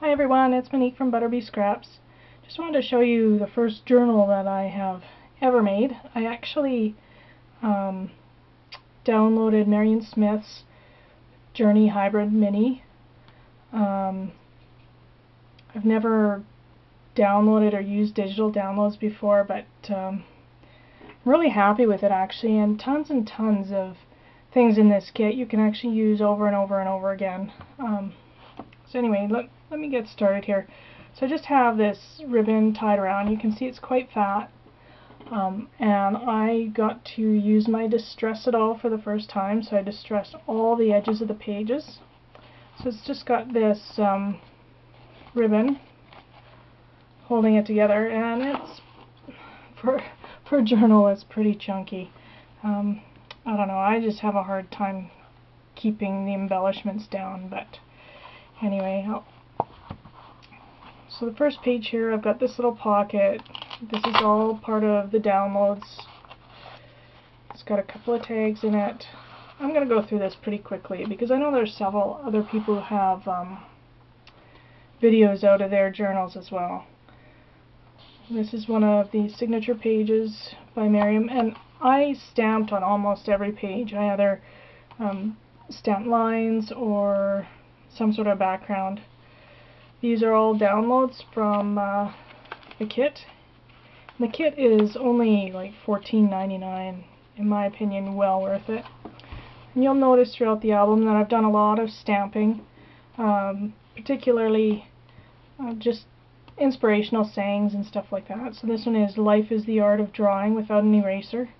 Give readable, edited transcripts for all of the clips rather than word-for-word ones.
Hi everyone, it's Monique from Butterbee Scraps. Just wanted to show you the first journal that I have ever made. I actually downloaded Marion Smith's Journey Hybrid Mini. I've never downloaded or used digital downloads before, but I'm really happy with it actually, and tons of things in this kit you can actually use over and over and over again. So anyway, let me get started here. So I just have this ribbon tied around. You can see it's quite fat. And I got to use my Distress It All for the first time, so I distressed all the edges of the pages. So it's just got this ribbon holding it together, and it's, for a journal, it's pretty chunky. I don't know, I just have a hard time keeping the embellishments down, but anyway, so the first page here, I've got this little pocket. This is all part of the downloads. It's got a couple of tags in it. I'm going to go through this pretty quickly because I know there's several other people who have videos out of their journals as well. This is one of the signature pages by Marion, and I stamped on almost every page. I either stamped lines or some sort of background. These are all downloads from the kit. And the kit is only like $14.99, in my opinion, well worth it. And you'll notice throughout the album that I've done a lot of stamping, particularly just inspirational sayings and stuff like that. So this one is "Life is the art of drawing without an eraser."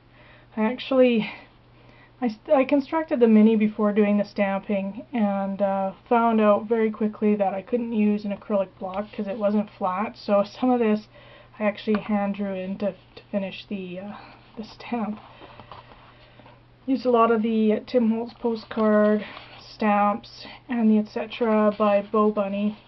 I constructed the mini before doing the stamping, and found out very quickly that I couldn't use an acrylic block because it wasn't flat, so some of this I actually hand drew in to finish the stamp. Used a lot of the Tim Holtz postcard stamps and the Etc. by Bo Bunny.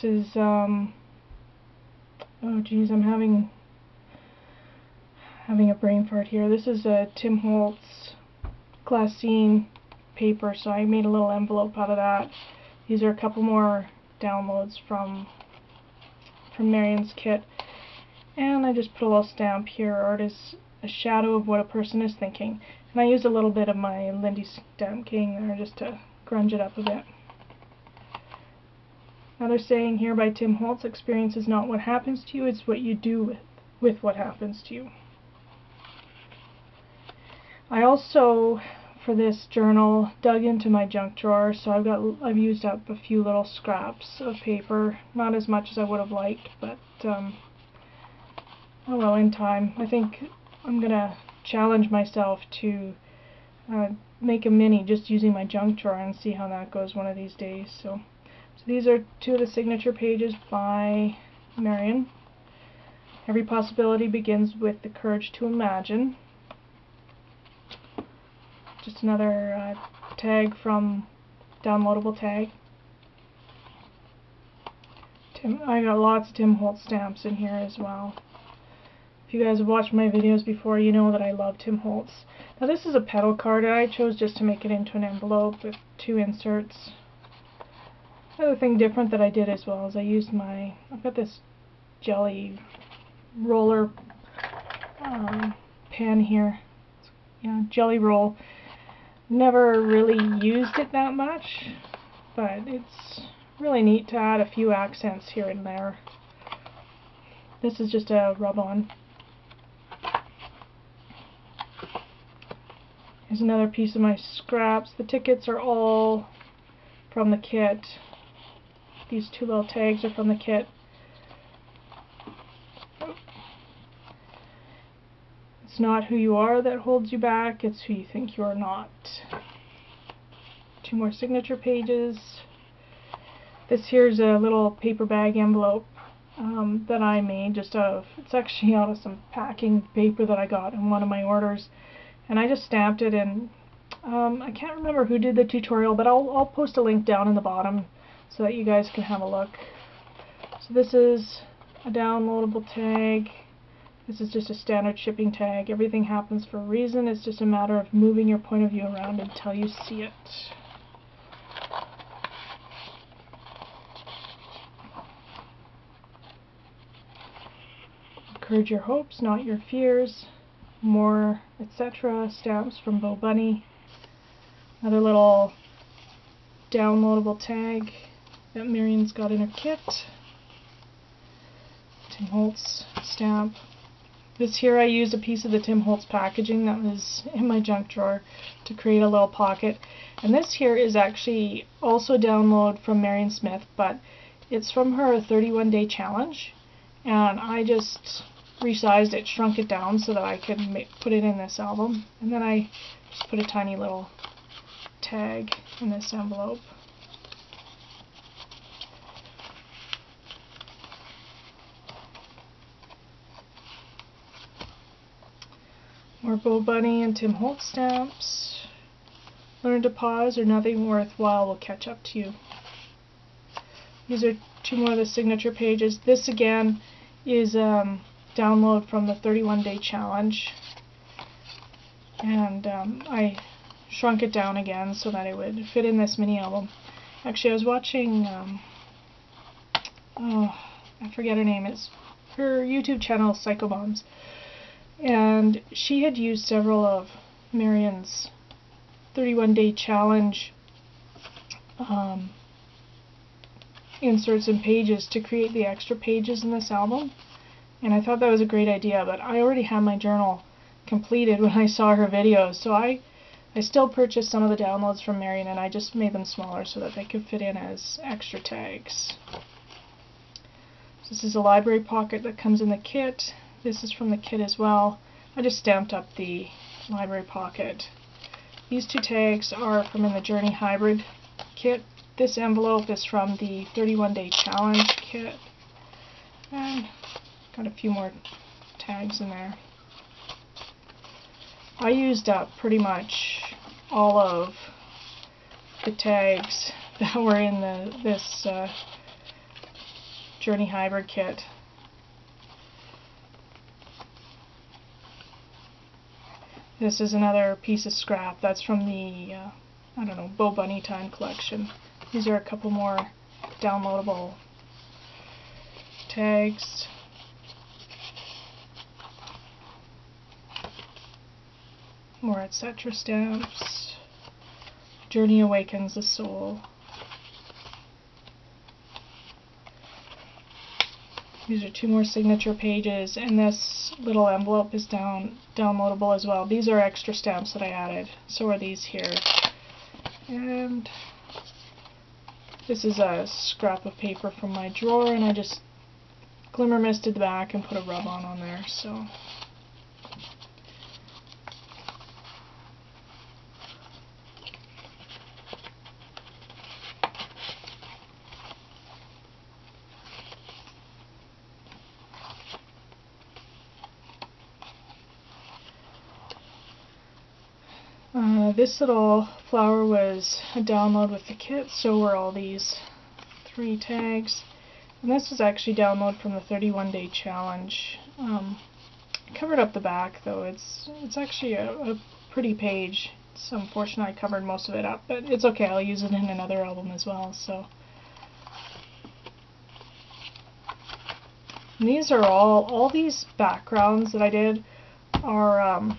This is, oh geez, I'm having a brain fart here. This is a Tim Holtz glassine paper, so I made a little envelope out of that. These are a couple more downloads from Marion's kit. And I just put a little stamp here. Art is a shadow of what a person is thinking. And I used a little bit of my Lindy Stamp King there just to grunge it up a bit. Another saying here by Tim Holtz: experience is not what happens to you, it's what you do with what happens to you. I also, for this journal, dug into my junk drawer, so I've used up a few little scraps of paper, not as much as I would have liked, but oh well, in time. I think I'm gonna challenge myself to make a mini just using my junk drawer and see how that goes one of these days. So these are two of the signature pages by Marion. Every possibility begins with the courage to imagine. Just another tag from downloadable tag. I got lots of Tim Holtz stamps in here as well. If you guys have watched my videos before, you know that I love Tim Holtz. Now this is a petal card, and I chose just to make it into an envelope with 2 inserts. Another thing different that I did as well is I used I've got this jelly roller pen here. Yeah, jelly roll. Never really used it that much, but it's really neat to add a few accents here and there. This is just a rub-on. Here's another piece of my scraps. The tickets are all from the kit. These 2 little tags are from the kit. It's not who you are that holds you back, it's who you think you are not. 2 more signature pages. This here's a little paper bag envelope that I made just out of, it's actually out of some packing paper that I got in one of my orders. And I just stamped it, and I can't remember who did the tutorial, but I'll post a link down in the bottom so that you guys can have a look. So this is a downloadable tag. This is just a standard shipping tag. Everything happens for a reason. It's just a matter of moving your point of view around until you see it. Encourage your hopes, not your fears. More, etc. Stamps from Bo Bunny. Another little downloadable tag that Marion's got in her kit. Tim Holtz stamp. This here I used a piece of the Tim Holtz packaging that was in my junk drawer to create a little pocket. And this here is actually also a download from Marion Smith, but it's from her 31-day challenge. And I just resized it, shrunk it down so that I could put it in this album. And then I just put a tiny little tag in this envelope. More Bo Bunny and Tim Holtz stamps. Learn to pause, or nothing worthwhile will catch up to you. These are two more of the signature pages. This again is download from the 31-day challenge. And I shrunk it down again so that it would fit in this mini album. Actually, I was watching, I forget her name. It's her YouTube channel, Psycho Moms. And she had used several of Marion's 31-day challenge inserts and pages to create the extra pages in this album. And I thought that was a great idea, but I already had my journal completed when I saw her videos, so I still purchased some of the downloads from Marion, and I just made them smaller so that they could fit in as extra tags. This is a library pocket that comes in the kit. This is from the kit as well. I just stamped up the library pocket. These two tags are from in the Journey Hybrid kit. This envelope is from the 31-day challenge kit. And got a few more tags in there. I used up pretty much all of the tags that were in this Journey Hybrid kit. This is another piece of scrap. That's from the, I don't know, Bo Bunny Time collection. These are a couple more downloadable tags. More etc. stamps. Journey Awakens the Soul. These are two more signature pages, and this little envelope is downloadable as well. These are extra stamps that I added. So are these here. And this is a scrap of paper from my drawer, and I just glimmer misted the back and put a rub-on on there. So this little flower was a download with the kit, so were all these 3 tags. And this was actually download from the 31-day challenge. I covered up the back though. It's actually a pretty page. It's unfortunate I covered most of it up, but it's okay. I'll use it in another album as well. So and these are all these backgrounds that I did are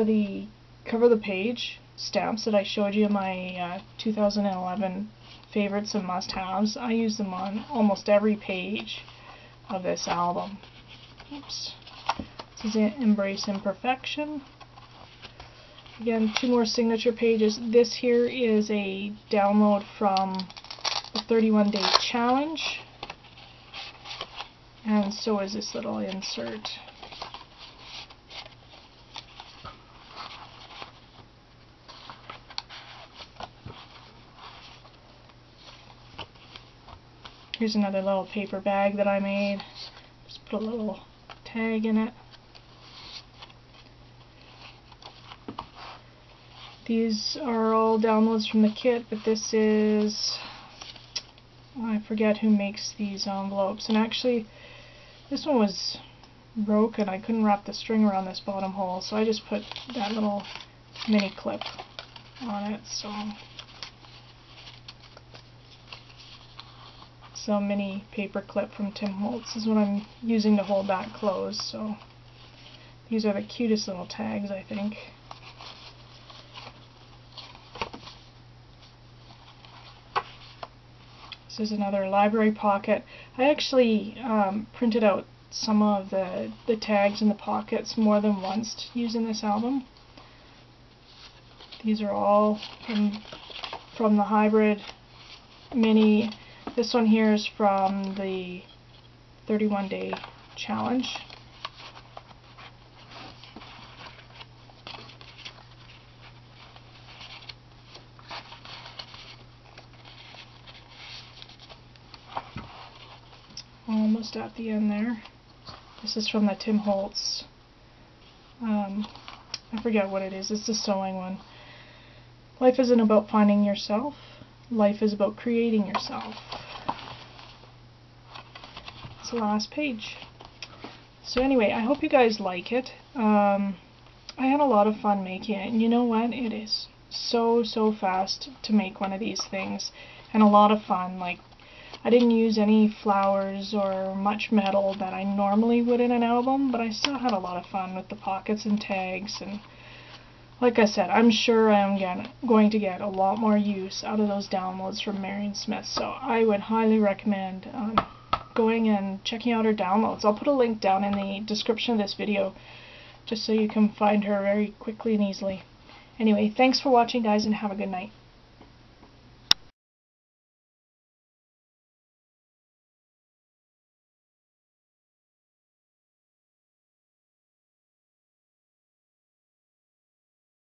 the cover the page stamps that I showed you in my 2011 favorites and must-haves. I use them on almost every page of this album. Oops. This is Embrace Imperfection. Again, 2 more signature pages. This here is a download from the 31-day challenge, and so is this little insert. Here's another little paper bag that I made. Just put a little tag in it. These are all downloads from the kit, but this is, I forget who makes these envelopes. And actually, this one was broke and I couldn't wrap the string around this bottom hole, so I just put that little mini clip on it. So mini paper clip from Tim Holtz is what I'm using to hold that closed. So these are the cutest little tags, I think. This is another library pocket. I actually printed out some of the tags in the pockets more than once using this album. These are all from the hybrid mini. This one here is from the 31-day challenge. Almost at the end there. This is from the Tim Holtz. I forget what it is. It's the sewing one. Life isn't about finding yourself. Life is about creating yourself. It's the last page. So anyway, I hope you guys like it. I had a lot of fun making it, and you know what? It is so fast to make one of these things, and a lot of fun. Like, I didn't use any flowers or much metal that I normally would in an album, but I still had a lot of fun with the pockets and tags. And like I said, I'm sure I'm going to get a lot more use out of those downloads from Marion Smith, so I would highly recommend going and checking out her downloads. I'll put a link down in the description of this video just so you can find her very quickly and easily. Anyway, thanks for watching, guys, and have a good night.